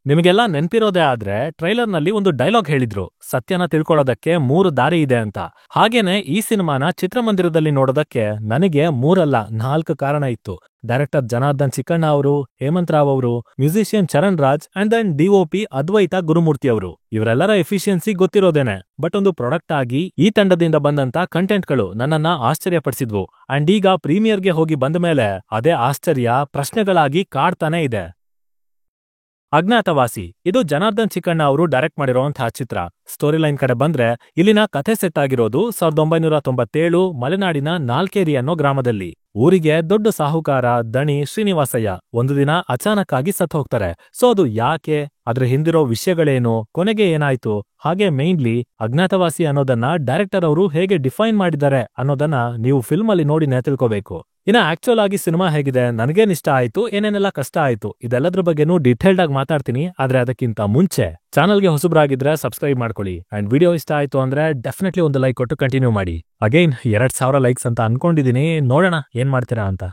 ನಿಮಗೆಲ್ಲ ನೆನ್ಪಿರೋದೇ ಆದ್ರೆ ಟ್ರೈಲರ್ ನಲ್ಲಿ ಒಂದು ಡೈಲಾಗ್ ಹೇಳಿದ್ರು, ಸತ್ಯನ ತಿಳ್ಕೊಳ್ಳೋದಕ್ಕೆ 3 ದಾರಿ ಇದೆ ಅಂತ. ಹಾಗೇನೆ ಈ ಸಿನಿಮಾನ ಚಿತ್ರಮಂದಿರದಲ್ಲಿ ನೋಡೋದಕ್ಕೆ ನನಗೆ 3 ಅಲ್ಲ 4 ಕಾರಣ ಇತ್ತು. ಡೈರೆಕ್ಟರ್ ಜನಾರ್ದನ್ ಚಿಕ್ಕಣ್ಣ ಅವರು, ಹೇಮಂತ್ ರಾವ್ ಅವರು, musician Charan Raj and then DOP Advaita Gurumurthy ಅವರು. ಇವರೆಲ್ಲರ ಎಫಿಷಿಯನ್ಸಿ ಗೊತ್ತಿರೋದೇನೆ. ಬಟ್ ಒಂದು ಪ್ರಾಡಕ್ಟ್ ಆಗಿ ಈ ತಂಡದಿಂದ ಬಂದಂತ ಕಂಟೆಂಟ್ಗಳು ನನ್ನನ್ನ ಆಶ್ಚರ್ಯಪಡಿಸಿದ್ವು. ಅಂಡ್ ಈಗ ಪ್ರೀಮಿಯರ್ಗೆ ಹೋಗಿ ಬಂದ ಮೇಲೆ ಅದೇ ಆಶ್ಚರ್ಯ ಪ್ರಶ್ನೆಗಳಾಗಿ ಕಾಡ್ತಾನೆ ಇದೆ. ಅಜ್ಞಾತವಾಸಿ ಇದು ಜನಾರ್ದನ್ ಚಿಕ್ಕಣ್ಣ ಅವರು ಡೈರೆಕ್ಟ್ ಮಾಡಿರುವಂತಹ ಚಿತ್ರ. ಸ್ಟೋರಿ ಲೈನ್ ಕಡೆ ಬಂದ್ರೆ ಇಲ್ಲಿನ ಕಥೆ ಸೆಟ್ ಆಗಿರೋದು 1997 ಮಲೆನಾಡಿನ ನಾಲ್ಕೇರಿ ಅನ್ನೋ ಗ್ರಾಮದಲ್ಲಿ. ಊರಿಗೆ ದೊಡ್ಡ ಸಾಹುಕಾರ ದಣಿ ಶ್ರೀನಿವಾಸಯ್ಯ ಒಂದು ದಿನ ಅಚಾನಕ್ ಆಗಿ ಸತ್ ಹೋಗ್ತಾರೆ. ಸೊ ಅದು ಯಾಕೆ, ಅದ್ರ ಹಿಂದಿರೋ ವಿಷಯಗಳೇನು, ಕೊನೆಗೆ ಏನಾಯ್ತು, ಹಾಗೆ ಮೇನ್ಲಿ ಅಜ್ಞಾತವಾಸಿ ಅನ್ನೋದನ್ನ ಡೈರೆಕ್ಟರ್ ಅವರು ಹೇಗೆ ಡಿಫೈನ್ ಮಾಡಿದ್ದಾರೆ ಅನ್ನೋದನ್ನ ನೀವು ಫಿಲ್ಮ್ ಅಲ್ಲಿ ನೋಡಿನೇ ತಿಳ್ಕೋಬೇಕು. ಇನ್ನ ಆಕ್ಚುಲ್ ಆಗಿ ಸಿನಿಮಾ ಹೇಗಿದೆ, ನನಗೇನ್ ಇಷ್ಟ ಆಯ್ತು, ಏನೇನೆಲ್ಲ ಕಷ್ಟ ಆಯ್ತು, ಇದೆಲ್ಲದ್ರ ಬಗ್ಗೆನೂ ಡೀಟೇಲ್ಡ್ ಆಗಿ ಮಾತಾಡ್ತೀನಿ. ಆದ್ರೆ ಅದಕ್ಕಿಂತ ಮುಂಚೆ ಚಾನಲ್ಗೆ ಹೊಸಬ್ರಾಗಿದ್ರೆ ಸಬ್ಸ್ಕ್ರೈಬ್ ಮಾಡ್ಕೊಳ್ಳಿ. ಅಂಡ್ ವಿಡಿಯೋ ಇಷ್ಟ ಆಯ್ತು ಅಂದ್ರೆ ಡೆಫಿನೆಟ್ಲಿ ಒಂದು ಲೈಕ್ ಕೊಟ್ಟು ಕಂಟಿನ್ಯೂ ಮಾಡಿ. ಅಗೈನ್ 2000 ಲೈಕ್ಸ್ ಅಂತ ಅನ್ಕೊಂಡಿದೀನಿ, ನೋಡೋಣ ಏನ್ ಮಾಡ್ತೀರಾ ಅಂತ.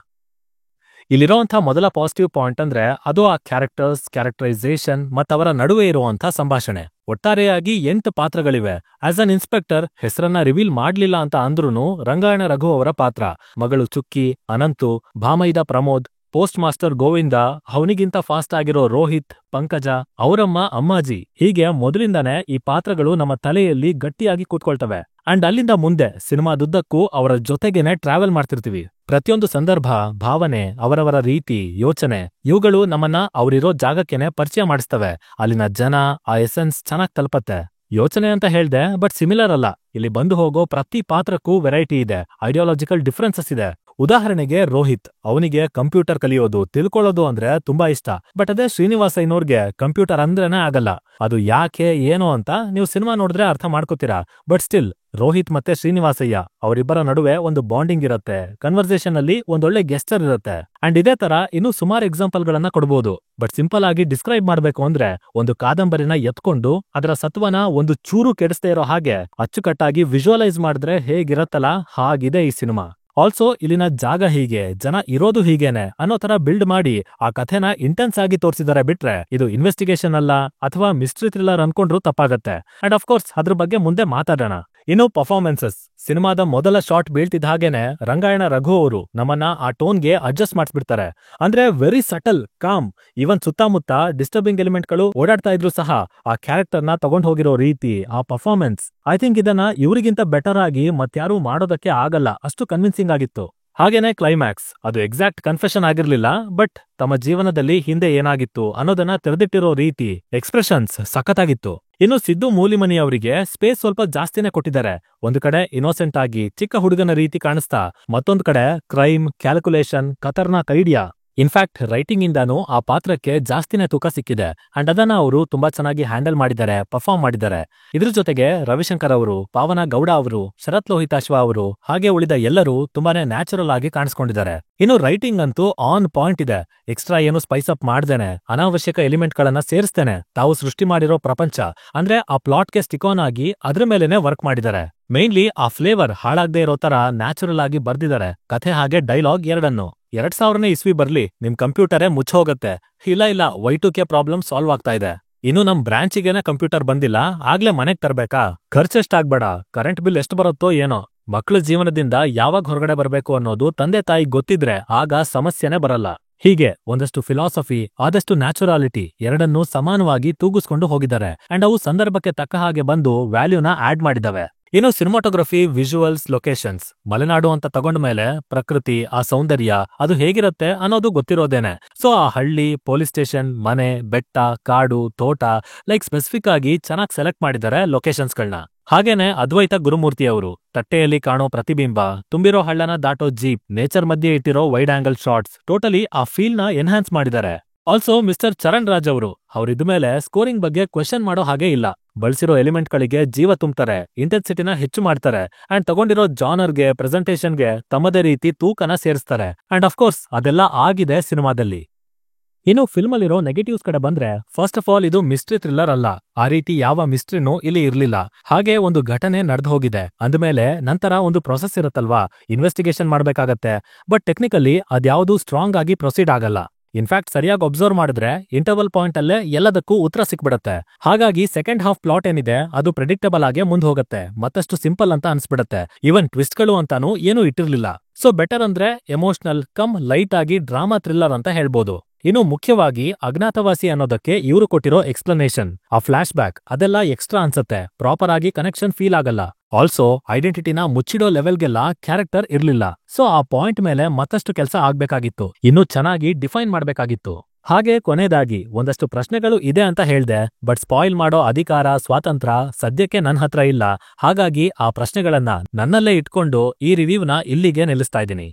ಇಲ್ಲಿರೋಂಥ ಮೊದಲ ಪಾಸಿಟಿವ್ ಪಾಯಿಂಟ್ ಅಂದ್ರೆ ಅದು ಆ ಕ್ಯಾರೆಕ್ಟರೈಸೇಷನ್ ಮತ್ತವರ ನಡುವೆ ಇರುವಂಥ ಸಂಭಾಷಣೆ. ಒಟ್ಟಾರೆಯಾಗಿ 8 ಪಾತ್ರಗಳಿವೆ. ಆಸ್ ಅನ್ ಇನ್ಸ್ಪೆಕ್ಟರ್ ಹೆಸರನ್ನ ರಿವೀಲ್ ಮಾಡ್ಲಿಲ್ಲ ಅಂತ ಅಂದ್ರೂನು ರಂಗಾಯಣ ರಘು ಅವರ ಪಾತ್ರ, ಮಗಳು ಚುಕ್ಕಿ, ಅನಂತು, ಭಾಮೈದ ಪ್ರಮೋದ್, ಪೋಸ್ಟ್ ಮಾಸ್ಟರ್ ಗೋವಿಂದ, ಅವನಿಗಿಂತ ಫಾಸ್ಟ್ ಆಗಿರೋ ರೋಹಿತ್, ಪಂಕಜ, ಅವರಮ್ಮ ಅಮ್ಮಾಜಿ, ಹೀಗೆ ಮೊದಲಿಂದಾನೇ ಈ ಪಾತ್ರಗಳು ನಮ್ಮ ತಲೆಯಲ್ಲಿ ಗಟ್ಟಿಯಾಗಿ ಕೂತ್ಕೊಳ್ತವೆ. ಅಂಡ್ ಅಲ್ಲಿಂದ ಮುಂದೆ ಸಿನಿಮಾದುದ್ದಕ್ಕೂ ಅವರ ಜೊತೆಗೇನೆ ಟ್ರಾವೆಲ್ ಮಾಡ್ತಿರ್ತೀವಿ. ಪ್ರತಿಯೊಂದು ಸಂದರ್ಭ, ಭಾವನೆ, ಅವರವರ ರೀತಿ, ಯೋಚನೆ ಇವುಗಳು ನಮ್ಮನ್ನ ಅವರಿರೋ ಜಾಗಕ್ಕೇನೆ ಪರಿಚಯ ಮಾಡಿಸ್ತವೆ. ಅಲ್ಲಿನ ಜನ, ಆ ಎಸೆನ್ಸ್ ಚೆನ್ನಾಗ್ ತಲುಪತ್ತೆ. ಯೋಚನೆ ಅಂತ ಹೇಳ್ದೆ, ಬಟ್ ಸಿಮಿಲರ್ ಅಲ್ಲ. ಇಲ್ಲಿ ಬಂದು ಹೋಗೋ ಪ್ರತಿ ಪಾತ್ರಕ್ಕೂ ವೆರೈಟಿ ಇದೆ, ಐಡಿಯಾಲಜಿಕಲ್ ಡಿಫ್ರೆನ್ಸಸ್ ಇದೆ. ಉದಾಹರಣೆಗೆ ರೋಹಿತ್, ಅವನಿಗೆ ಕಂಪ್ಯೂಟರ್ ಕಲಿಯೋದು ತಿಳ್ಕೊಳ್ಳೋದು ಅಂದ್ರೆ ತುಂಬಾ ಇಷ್ಟ. ಬಟ್ ಅದೇ ಶ್ರೀನಿವಾಸಯ್ಯನವ್ರಿಗೆ ಕಂಪ್ಯೂಟರ್ ಅಂದ್ರೇನೆ ಆಗಲ್ಲ. ಅದು ಯಾಕೆ ಏನೋ ಅಂತ ನೀವು ಸಿನಿಮಾ ನೋಡಿದ್ರೆ ಅರ್ಥ ಮಾಡ್ಕೋತೀರಾ. ಬಟ್ ಸ್ಟಿಲ್ ರೋಹಿತ್ ಮತ್ತೆ ಶ್ರೀನಿವಾಸಯ್ಯ ಅವರಿಬ್ಬರ ನಡುವೆ ಒಂದು ಬಾಂಡಿಂಗ್ ಇರುತ್ತೆ, ಕನ್ವರ್ಸೇಷನ್ ಅಲ್ಲಿ ಒಂದೊಳ್ಳೆ ಗೆಸ್ಟರ್ ಇರುತ್ತೆ. ಅಂಡ್ ಇದೇ ತರ ಇನ್ನೂ ಸುಮಾರು ಎಕ್ಸಾಂಪಲ್ ಗಳನ್ನ ಕೊಡಬಹುದು. ಬಟ್ ಸಿಂಪಲ್ ಆಗಿ ಡಿಸ್ಕ್ರೈಬ್ ಮಾಡ್ಬೇಕು ಅಂದ್ರೆ ಒಂದು ಕಾದಂಬರಿನ ಎತ್ಕೊಂಡು ಅದರ ಸತ್ವನ ಒಂದು ಚೂರು ಕೆಡಿಸದೇ ಇರೋ ಹಾಗೆ ಅಚ್ಚುಕಟ್ಟಾಗಿ ವಿಜುವಲೈಸ್ ಮಾಡಿದ್ರೆ ಹೇಗಿರತ್ತಲ್ಲ ಹಾಗಿದೆ ಈ ಸಿನಿಮಾ. ಆಲ್ಸೋ ಇಲ್ಲಿನ ಜಾಗ ಹೀಗೆ, ಜನ ಇರೋದು ಹೀಗೇನೆ ಅನ್ನೋ ತರ ಬಿಲ್ಡ್ ಮಾಡಿ ಆ ಕಥೆನ ಇಂಟೆನ್ಸ್ ಆಗಿ ತೋರಿಸಿದಾರೆ. ಬಿಟ್ರೆ ಇದು ಇನ್ವೆಸ್ಟಿಗೇಷನ್ ಅಲ್ಲ ಅಥವಾ ಮಿಸ್ಟ್ರಿ ಥ್ರಿಲ್ಲರ್ ಅನ್ಕೊಂಡ್ರು ತಪ್ಪಾಗತ್ತೆ. ಅಂಡ್ ಆಫ್ ಕೋರ್ಸ್ ಅದ್ರ ಬಗ್ಗೆ ಮುಂದೆ ಮಾತಾಡೋಣ. ಇನ್ನು ಪರ್ಫಾರ್ಮೆನ್ಸಸ್, ಸಿನಿಮಾದ ಮೊದಲ ಶಾಟ್ ಬೀಳ್ತಿದ್ದ ಹಾಗೇನೆ ರಂಗಾಯಣ ರಘು ಅವರು ನಮ್ಮನ್ನ ಆ ಟೋನ್ಗೆ ಅಡ್ಜಸ್ಟ್ ಮಾಡಿಸ್ಬಿಡ್ತಾರೆ. ಅಂದ್ರೆ ವೆರಿ ಸಟಲ್, ಕಾಮ್. ಇವನ್ ಸುತ್ತಮುತ್ತ ಡಿಸ್ಟರ್ಬಿಂಗ್ ಎಲಿಮೆಂಟ್ಗಳು ಓಡಾಡ್ತಾ ಇದ್ರು ಸಹ ಆ ಕ್ಯಾರೆಕ್ಟರ್ನ ತಗೊಂಡ್ ಹೋಗಿರೋ ರೀತಿ, ಆ ಪರ್ಫಾರ್ಮೆನ್ಸ್, ಐ ಥಿಂಕ್ ಇದನ್ನ ಇವರಿಗಿಂತ ಬೆಟರ್ ಆಗಿ ಮತ್ಯಾರೂ ಮಾಡೋದಕ್ಕೆ ಆಗಲ್ಲ, ಅಷ್ಟು ಕನ್ವಿನ್ಸಿಂಗ್ ಆಗಿತ್ತು. ಹಾಗೇನೆ ಕ್ಲೈಮ್ಯಾಕ್ಸ್, ಅದು ಎಕ್ಸಾಕ್ಟ್ ಕನ್ಫೆಷನ್ ಆಗಿರ್ಲಿಲ್ಲ, ಬಟ್ ತಮ್ಮ ಜೀವನದಲ್ಲಿ ಹಿಂದೆ ಏನಾಗಿತ್ತು ಅನ್ನೋದನ್ನ ತೆರೆದಿಟ್ಟಿರೋ ರೀತಿ, ಎಕ್ಸ್ಪ್ರೆಷನ್ಸ್ ಸಖತ್ತಾಗಿತ್ತು. ಇನ್ನು ಸಿದ್ದು ಮೂಲಿಮನಿ ಅವರಿಗೆ ಸ್ಪೇಸ್ ಸ್ವಲ್ಪ ಜಾಸ್ತಿನೇ ಕೊಟ್ಟಿದ್ದಾರೆ. ಒಂದು ಕಡೆ ಇನ್ನೋಸೆಂಟ್ ಆಗಿ ಚಿಕ್ಕ ಹುಡುಗನ ರೀತಿ ಕಾಣಿಸ್ತಾ, ಮತ್ತೊಂದು ಕಡೆ ಕ್ರೈಮ್, ಕ್ಯಾಲ್ಕುಲೇಷನ್, ಖತರ್ನಾಕ್ ಐಡಿಯಾ. ಇನ್ಫ್ಯಾಕ್ಟ್ ರೈಟಿಂಗ್ ಇಂದಾನು ಆ ಪಾತ್ರಕ್ಕೆ ಜಾಸ್ತಿನೇ ತೂಕ ಸಿಕ್ಕಿದೆ. ಅಂಡ್ ಅದನ್ನ ಅವರು ತುಂಬಾ ಚೆನ್ನಾಗಿ ಹ್ಯಾಂಡಲ್ ಮಾಡಿದ್ದಾರೆ, ಪರ್ಫಾರ್ಮ್ ಮಾಡಿದ್ದಾರೆ. ಇದ್ರ ಜೊತೆಗೆ ರವಿಶಂಕರ್ ಅವರು, ಪಾವನ ಗೌಡ ಅವರು, ಶರತ್ ಲೋಹಿತಾಶ್ವ ಅವರು, ಹಾಗೆ ಉಳಿದ ಎಲ್ಲರೂ ತುಂಬಾನೇ ನ್ಯಾಚುರಲ್ ಆಗಿ ಕಾಣಿಸ್ಕೊಂಡಿದ್ದಾರೆ. ಇನ್ನು ರೈಟಿಂಗ್ ಅಂತೂ ಆನ್ ಪಾಯಿಂಟ್ ಇದೆ. ಎಕ್ಸ್ಟ್ರಾ ಏನು ಸ್ಪೈಸ್ ಅಪ್ ಮಾಡ್ದೇನೆ, ಅನಾವಶ್ಯಕ ಎಲಿಮೆಂಟ್ ಗಳನ್ನ ಸೇರಿಸ್ತೇನೆ ತಾವು ಸೃಷ್ಟಿ ಮಾಡಿರೋ ಪ್ರಪಂಚ ಅಂದ್ರೆ ಆ ಪ್ಲಾಟ್ಗೆ ಸ್ಟಿಕ್ ಆನ್ ಆಗಿ ಅದ್ರ ಮೇಲೆನೆ ವರ್ಕ್ ಮಾಡಿದ್ದಾರೆ. ಮೇನ್ಲಿ ಆ ಫ್ಲೇವರ್ ಹಾಳಾಗದೆ ಇರೋ ತರ ನ್ಯಾಚುರಲ್ ಆಗಿ ಬರ್ದಿದ್ದಾರೆ. ಕಥೆ ಹಾಗೆ ಡೈಲಾಗ್ ಎರಡನ್ನು. 2000ನೇ ಇಸ್ವಿ ಬರ್ಲಿ, ನಿಮ್ ಕಂಪ್ಯೂಟರೇ ಮುಚ್ಚೋಗತ್ತೆ. ಇಲ್ಲ Y2K ಪ್ರಾಬ್ಲಮ್ ಸಾಲ್ವ್ ಆಗ್ತಾ ಇದೆ. ಇನ್ನು ನಮ್ ಬ್ರಾಂಚಿಗೇನೆ ಕಂಪ್ಯೂಟರ್ ಬಂದಿಲ್ಲ, ಆಗ್ಲೇ ಮನೆಗ್ ತರ್ಬೇಕಾ? ಖರ್ಚೆಷ್ಟಾಗ್ಬೇಡ, ಕರೆಂಟ್ ಬಿಲ್ ಎಷ್ಟು ಬರುತ್ತೋ ಏನೋ. ಮಕ್ಳ ಜೀವನದಿಂದ ಯಾವಾಗ ಹೊರಗಡೆ ಬರ್ಬೇಕು ಅನ್ನೋದು ತಂದೆ ತಾಯಿ ಗೊತ್ತಿದ್ರೆ ಆಗ ಸಮಸ್ಯೆನೇ ಬರಲ್ಲ. ಹೀಗೆ ಒಂದಷ್ಟು ಫಿಲಾಸಫಿ, ಆದಷ್ಟು ನ್ಯಾಚುರಾಲಿಟಿ ಎರಡನ್ನೂ ಸಮಾನವಾಗಿ ತೂಗಿಸ್ಕೊಂಡು ಹೋಗಿದ್ದಾರೆ. ಅಂಡ್ ಅವು ಸಂದರ್ಭಕ್ಕೆ ತಕ್ಕ ಹಾಗೆ ಬಂದು ವ್ಯಾಲ್ಯೂನ ಆಡ್ ಮಾಡಿದವೆ. ಇನ್ನು ಸಿನಿಮಾಟೋಗ್ರಫಿ, ವಿಜುವಲ್ಸ್, ಲೊಕೇಶನ್ಸ್, ಮಲೆನಾಡು ಅಂತ ತಗೊಂಡ ಮೇಲೆ ಪ್ರಕೃತಿ, ಆ ಸೌಂದರ್ಯ ಅದು ಹೇಗಿರುತ್ತೆ ಅನ್ನೋದು ಗೊತ್ತಿರೋದೇನೆ. ಸೊ ಆ ಹಳ್ಳಿ, ಪೊಲೀಸ್ ಸ್ಟೇಷನ್, ಮನೆ, ಬೆಟ್ಟ, ಕಾಡು, ತೋಟ, ಲೈಕ್ ಸ್ಪೆಸಿಫಿಕ್ ಆಗಿ ಚೆನ್ನಾಗಿ ಸೆಲೆಕ್ಟ್ ಮಾಡಿದ್ದಾರೆ ಲೊಕೇಶನ್ಸ್ಗಳನ್ನ. ಹಾಗೇನೆ ಅದ್ವೈತ ಗುರುಮೂರ್ತಿ ಅವರು ತಟ್ಟೆಯಲ್ಲಿ ಕಾಣೋ ಪ್ರತಿಬಿಂಬ, ತುಂಬಿರೋ ಹಳ್ಳನ ದಾಟೋ ಜೀಪ್, ನೇಚರ್ ಮಧ್ಯೆ ಇಟ್ಟಿರೋ ವೈಡ್ ಆಂಗಲ್ ಶಾಟ್ಸ್, ಟೋಟಲಿ ಆ ಫೀಲ್ ನ ಎನ್ಹಾನ್ಸ್ ಮಾಡಿದ್ದಾರೆ. ಆಲ್ಸೋ ಮಿಸ್ಟರ್ ಚರಣ್ ರಾಜ್ ಅವರು, ಅವರಿದ್ಮೇಲೆ ಸ್ಕೋರಿಂಗ್ ಬಗ್ಗೆ ಕ್ವೆಶ್ಚನ್ ಮಾಡೋ ಹಾಗೆ ಇಲ್ಲ. ಬಳಸಿರೋ ಎಲಿಮೆಂಟ್ ಗಳಿಗೆ ಜೀವ ತುಂಬ್ತಾರೆ, ಇಂಟೆನ್ಸಿಟಿನ ಹೆಚ್ಚು ಮಾಡ್ತಾರೆ. ಅಂಡ್ ತಗೊಂಡಿರೋ ಜಾನರ್ಗೆ, ಪ್ರೆಸೆಂಟೇಷನ್ಗೆ ತಮ್ಮದೇ ರೀತಿ ತೂಕನ ಸೇರಿಸ್ತಾರೆ. ಅಂಡ್ ಆಫ್ ಕೋರ್ಸ್ ಅದೆಲ್ಲ ಆಗಿದೆ ಸಿನಿಮಾದಲ್ಲಿ. ಇನ್ನು ಫಿಲ್ಮ್ ಅಲ್ಲಿರೋ ನೆಗೆಟಿವ್ಸ್ ಕಡೆ ಬಂದ್ರೆ, ಫಸ್ಟ್ ಆಫ್ ಆಲ್ ಇದು ಮಿಸ್ಟ್ರಿ ಥ್ರಿಲ್ಲರ್ ಅಲ್ಲ. ಆ ರೀತಿ ಯಾವ ಮಿಸ್ಟ್ರಿನೂ ಇಲ್ಲಿ ಇರ್ಲಿಲ್ಲ. ಹಾಗೆ ಒಂದು ಘಟನೆ ನಡೆದು ಹೋಗಿದೆ ಅಂದ್ಮೇಲೆ ನಂತರ ಒಂದು ಪ್ರೊಸೆಸ್ ಇರುತ್ತಲ್ವಾ, ಇನ್ವೆಸ್ಟಿಗೇಷನ್ ಮಾಡ್ಬೇಕಾಗತ್ತೆ. ಬಟ್ ಟೆಕ್ನಿಕಲಿ ಅದ್ಯಾವುದೂ ಸ್ಟ್ರಾಂಗ್ ಆಗಿ ಪ್ರೊಸೀಡ್ ಆಗಲ್ಲ. ಇನ್ಫ್ಯಾಕ್ಟ್ ಸರಿಯಾಗಿ ಅಬ್ಸರ್ವ್ ಮಾಡಿದ್ರೆ ಇಂಟರ್ವಲ್ ಪಾಯಿಂಟ್ ಅಲ್ಲೇ ಎಲ್ಲದಕ್ಕೂ ಉತ್ತರ ಸಿಕ್ಬಿಡತ್ತೆ. ಹಾಗಾಗಿ ಸೆಕೆಂಡ್ ಹಾಫ್ ಪ್ಲಾಟ್ ಏನಿದೆ ಅದು ಪ್ರೆಡಿಕ್ಟಬಲ್ ಆಗಿ ಮುಂದೆ ಹೋಗುತ್ತೆ, ಮತ್ತಷ್ಟು ಸಿಂಪಲ್ ಅಂತ ಅನ್ಸ್ಬಿಡತ್ತೆ. ಇವನ್ ಟ್ವಿಸ್ಟ್ಗಳು ಅಂತಾನೂ ಏನೂ ಇಟ್ಟಿರ್ಲಿಲ್ಲ. ಸೊ ಬೆಟರ್ ಅಂದ್ರೆ ಎಮೋಷನಲ್ ಕಮ್ ಲೈಟ್ ಆಗಿ ಡ್ರಾಮಾ ಥ್ರಿಲ್ಲರ್ ಅಂತ ಹೇಳ್ಬೋದು. ಇನ್ನು ಮುಖ್ಯವಾಗಿ ಅಜ್ಞಾತವಾಸಿ ಅನ್ನೋದಕ್ಕೆ ಇವರು ಕೊಟ್ಟಿರೋ ಎಕ್ಸ್ಪ್ಲನೇಷನ್, ಆ ಫ್ಲಾಶ್ ಬ್ಯಾಕ್ ಅದೆಲ್ಲ ಎಕ್ಸ್ಟ್ರಾ ಅನ್ಸತ್ತೆ, ಪ್ರಾಪರ್ ಆಗಿ ಕನೆಕ್ಷನ್ ಫೀಲ್ ಆಗಲ್ಲ. ಆಲ್ಸೋ ಐಡೆಂಟಿಟಿನ ಮುಚ್ಚಿಡೋ ಲೆವೆಲ್ಗೆಲ್ಲ ಕ್ಯಾರೆಕ್ಟರ್ ಇರ್ಲಿಲ್ಲ. ಸೊ ಆ ಪಾಯಿಂಟ್ ಮೇಲೆ ಮತ್ತಷ್ಟು ಕೆಲಸ ಆಗ್ಬೇಕಾಗಿತ್ತು, ಇನ್ನೂ ಚೆನ್ನಾಗಿ ಡಿಫೈನ್ ಮಾಡ್ಬೇಕಾಗಿತ್ತು. ಹಾಗೆ ಕೊನೆಯದಾಗಿ ಒಂದಷ್ಟು ಪ್ರಶ್ನೆಗಳು ಇದೆ ಅಂತ ಹೇಳ್ದೆ, ಬಟ್ ಸ್ಪಾಯಿಲ್ ಮಾಡೋ ಅಧಿಕಾರ ಸ್ವಾತಂತ್ರ್ಯ ಸದ್ಯಕ್ಕೆ ನನ್ನ ಹತ್ರ ಇಲ್ಲ. ಹಾಗಾಗಿ ಆ ಪ್ರಶ್ನೆಗಳನ್ನ ನನ್ನಲ್ಲೇ ಇಟ್ಕೊಂಡು ಈ ರಿವ್ಯೂನ ಇಲ್ಲಿಗೆ ನಿಲ್ಲಿಸ್ತಾ ಇದ್ದೀನಿ.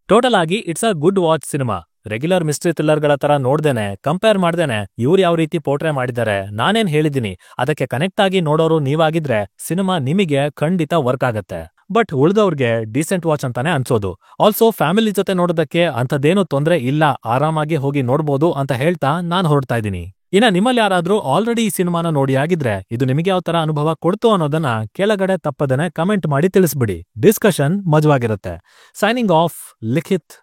ಟೋಟಲ್ ಆಗಿ it's a good watch cinema. Regular mystery ಥ್ರಿಲ್ಲರ್ಗಳ ತರ ನೋಡ್ದೇನೆ, ಕಂಪೇರ್ ಮಾಡ್ದೇನೆ ಇವ್ರು ಯಾವ ರೀತಿ ಪೋರ್ಟ್ರೇ ಮಾಡಿದ್ದಾರೆ, ನಾನೇನ್ ಹೇಳಿದ್ದೀನಿ ಅದಕ್ಕೆ ಕನೆಕ್ಟ್ ಆಗಿ ನೋಡೋರು ನೀವಾಗಿದ್ರೆ ಸಿನಿಮಾ ನಿಮಗೆ ಖಂಡಿತ ವರ್ಕ್ ಆಗತ್ತೆ. ಬಟ್ ಉಳಿದವ್ರಿಗೆ ಡೀಸೆಂಟ್ ವಾಚ್ ಅಂತಾನೆ ಅನ್ಸೋದು. ಆಲ್ಸೋ ಫ್ಯಾಮಿಲಿ ಜೊತೆ ನೋಡೋದಕ್ಕೆ ಅಂಥದ್ದೇನೂ ತೊಂದ್ರೆ ಇಲ್ಲ, ಆರಾಮಾಗಿ ಹೋಗಿ ನೋಡ್ಬೋದು ಅಂತ ಹೇಳ್ತಾ ನಾನು ಹೊರಡ್ತಾ ಇದ್ದೀನಿ. ಇನ್ನ ನಿಮ್ಮಲ್ಲಿ ಯಾರಾದ್ರೂ ಆಲ್ರೆಡಿ ಈ ಸಿನಿಮಾನ ನೋಡಿ ಆಗಿದ್ರೆ ಇದು ನಿಮಗೆ ಯಾವ ತರ ಅನುಭವ ಕೊಡ್ತು ಅನ್ನೋದನ್ನ ಕೆಳಗಡೆ ತಪ್ಪದನೆ ಕಮೆಂಟ್ ಮಾಡಿ ತಿಳಿಸ್ಬಿಡಿ. ಡಿಸ್ಕಷನ್ ಮಜವಾಗಿರುತ್ತೆ. ಸೈನಿಂಗ್ ಆಫ್, ಲಿಖಿತ್.